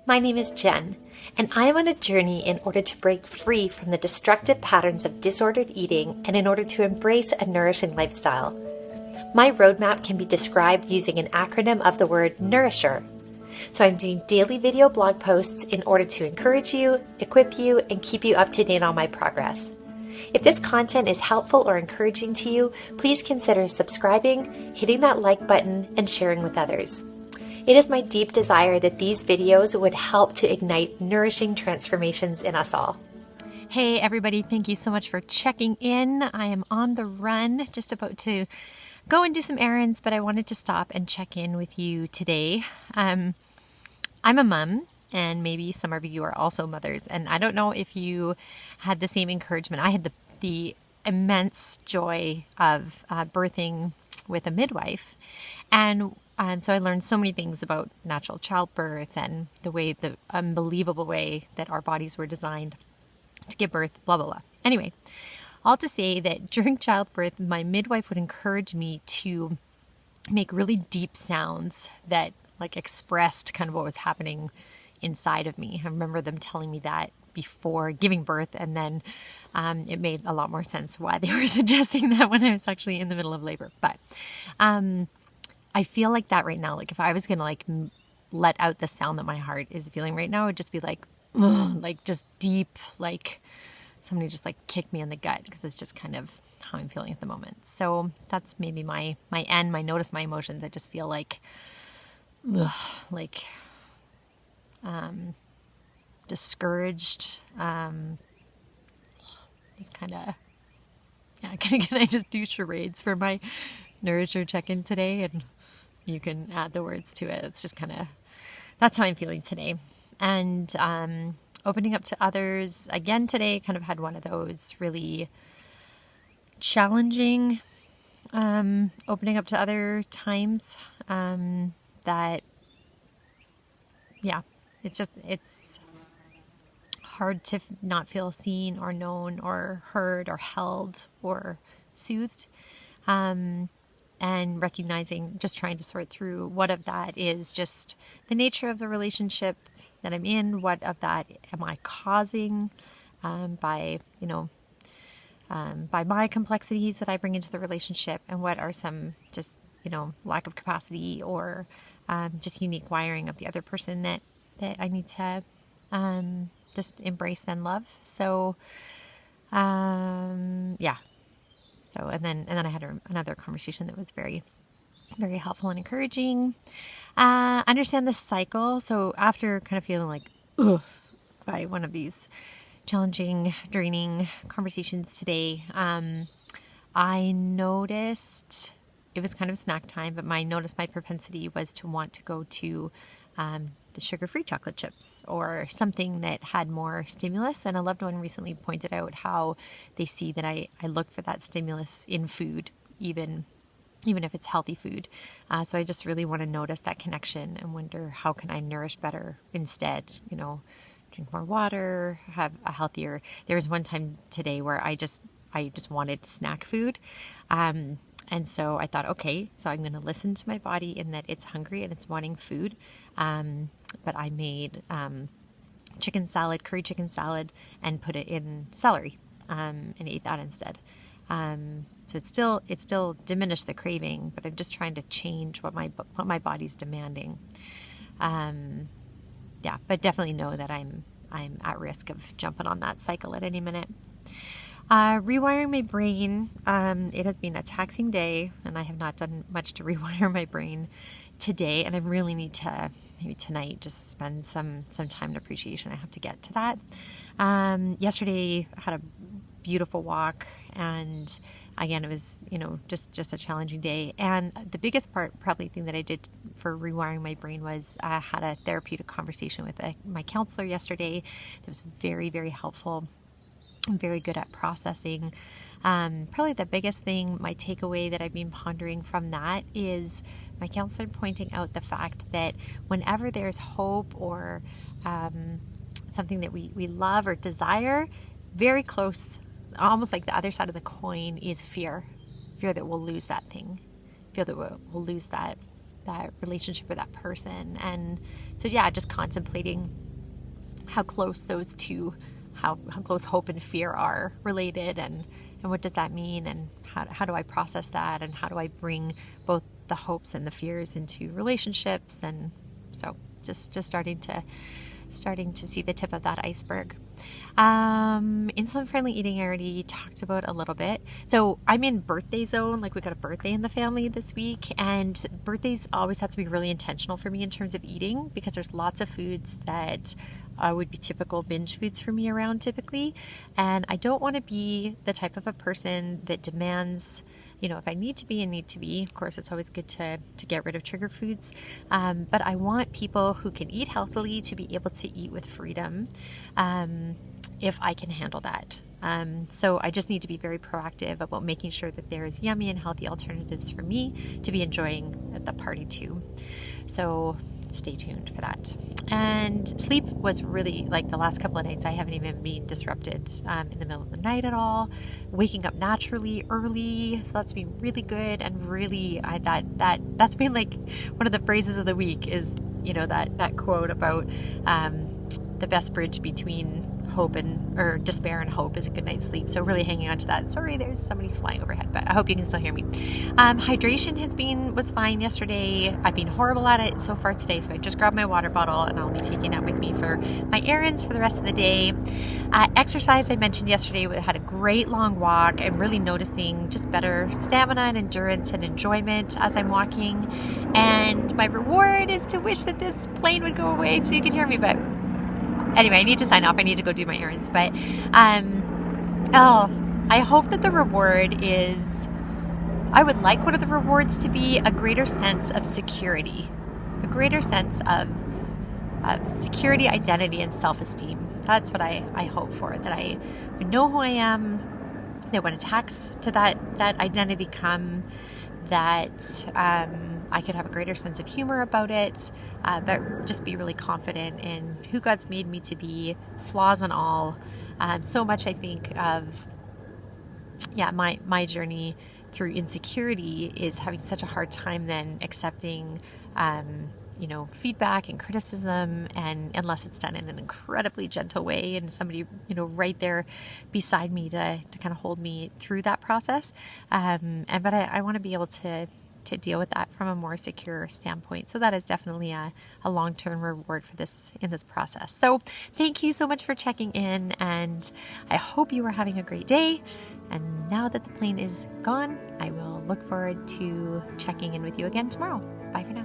My name is Jen, and I am on a journey in order to break free from the destructive patterns of disordered eating and in order to embrace a nourishing lifestyle. My roadmap can be described using an acronym of the word Nourisher. So I'm doing daily video blog posts in order to encourage you, equip you, and keep you up to date on my progress. If this content is helpful or encouraging to you, please consider subscribing, hitting that like button, and sharing with others. It is my deep desire that these videos would help to ignite nourishing transformations in us all. Hey everybody, thank you so much for checking in. I am on the run, just about to go and do some errands, but I wanted to stop and check in with you today. I'm a mom, and maybe some of you are also mothers, and I don't know if you had the same encouragement. I had the immense joy of birthing with a midwife, and so I learned so many things about natural childbirth and the unbelievable way that our bodies were designed to give birth, blah, blah, blah. Anyway, all to say that during childbirth, my midwife would encourage me to make really deep sounds that like expressed kind of what was happening inside of me. I remember them telling me that before giving birth, and then it made a lot more sense why they were suggesting that when I was actually in the middle of labor. But I feel like that right now. Like if I was going to let out the sound that my heart is feeling right now, it would just be like just deep, like somebody just like kicked me in the gut, because it's just kind of how I'm feeling at the moment. So that's maybe my notice my emotions. I just feel like discouraged, just kind of, yeah, can I just do charades for my Nourisher Check In today? And you can add the words to it. It's just kind of, that's how I'm feeling today. And opening up to others again today, kind of had one of those really challenging opening up to other times that, yeah, it's hard to not feel seen or known or heard or held or soothed. And recognizing, just trying to sort through what of that is just the nature of the relationship that I'm in, what of that am I causing by my complexities that I bring into the relationship, and what are some just, lack of capacity or just unique wiring of the other person that I need to just embrace and love. So, yeah. So, and then I had another conversation that was very, very helpful and encouraging. Understand the cycle. So after kind of feeling like, by one of these challenging, draining conversations today, I noticed, it was kind of snack time, but my propensity was to want to go to the sugar-free chocolate chips or something that had more stimulus. And a loved one recently pointed out how they see that I look for that stimulus in food, even if it's healthy food. So I just really want to notice that connection and wonder, how can I nourish better instead? Drink more water, have a healthier. There was one time today where I just wanted snack food. And so I thought, okay, so I'm going to listen to my body in that it's hungry and it's wanting food. But I made curry chicken salad, and put it in celery, and ate that instead. So it still diminished the craving, but I'm just trying to change what my body's demanding. Yeah, but definitely know that I'm at risk of jumping on that cycle at any minute. Rewiring my brain. It has been a taxing day, and I have not done much to rewire my brain today, and I really need to maybe tonight just spend some time in appreciation. I have to get to that. Yesterday I had a beautiful walk, and again, it was, just a challenging day. And the biggest probably thing that I did for rewiring my brain was I had a therapeutic conversation with my counselor yesterday. That was very, very helpful. I'm very good at processing. Probably the biggest thing, my takeaway that I've been pondering from that, is my counselor pointing out the fact that whenever there's hope or something that we love or desire, very close, almost like the other side of the coin, is fear that we'll lose that thing, fear that we'll lose that relationship with that person. And so, yeah, just contemplating how close those two, how close hope and fear are related, and what does that mean, and how do I process that, and how do I bring both the hopes and the fears into relationships. And so just starting to see the tip of that iceberg. Insulin-friendly eating I already talked about a little bit. So I'm in birthday zone. Like, we got a birthday in the family this week, and birthdays always have to be really intentional for me in terms of eating, because there's lots of foods that would be typical binge foods for me around typically. And I don't want to be the type of a person that demands, if I need to be, of course, it's always good to get rid of trigger foods. But I want people who can eat healthily to be able to eat with freedom, if I can handle that. So I just need to be very proactive about making sure that there's yummy and healthy alternatives for me to be enjoying at the party too. So stay tuned for that. And sleep was really, like, the last couple of nights I haven't even been disrupted in the middle of the night at all. Waking up naturally early, so that's been really good. And really, that's been like one of the phrases of the week is, that quote about the best bridge between despair and hope is a good night's sleep. So really hanging on to that. Sorry, there's somebody flying overhead, but I hope you can still hear me. Hydration was fine yesterday. I've been horrible at it so far today, so I just grabbed my water bottle, and I'll be taking that with me for my errands for the rest of the day. Exercise, I mentioned yesterday, we had a great long walk. I'm really noticing just better stamina and endurance and enjoyment as I'm walking. And my reward is to wish that this plane would go away so you can hear me, but anyway, I need to sign off. I need to go do my errands. But I hope that the reward is, I would like one of the rewards to be a greater sense of security, a greater sense of security, identity, and self-esteem. That's what I hope for, that I would know who I am, that when attacks to that identity come, that I could have a greater sense of humor about it, but just be really confident in who God's made me to be, flaws and all. So much, I think, of my journey through insecurity is having such a hard time then accepting feedback and criticism, and unless it's done in an incredibly gentle way and somebody right there beside me to kind of hold me through that process. But I want to be able to deal with that from a more secure standpoint. So that is definitely a long-term reward for this in this process. So thank you so much for checking in, and I hope you are having a great day. And now that the plane is gone, I will look forward to checking in with you again tomorrow. Bye for now.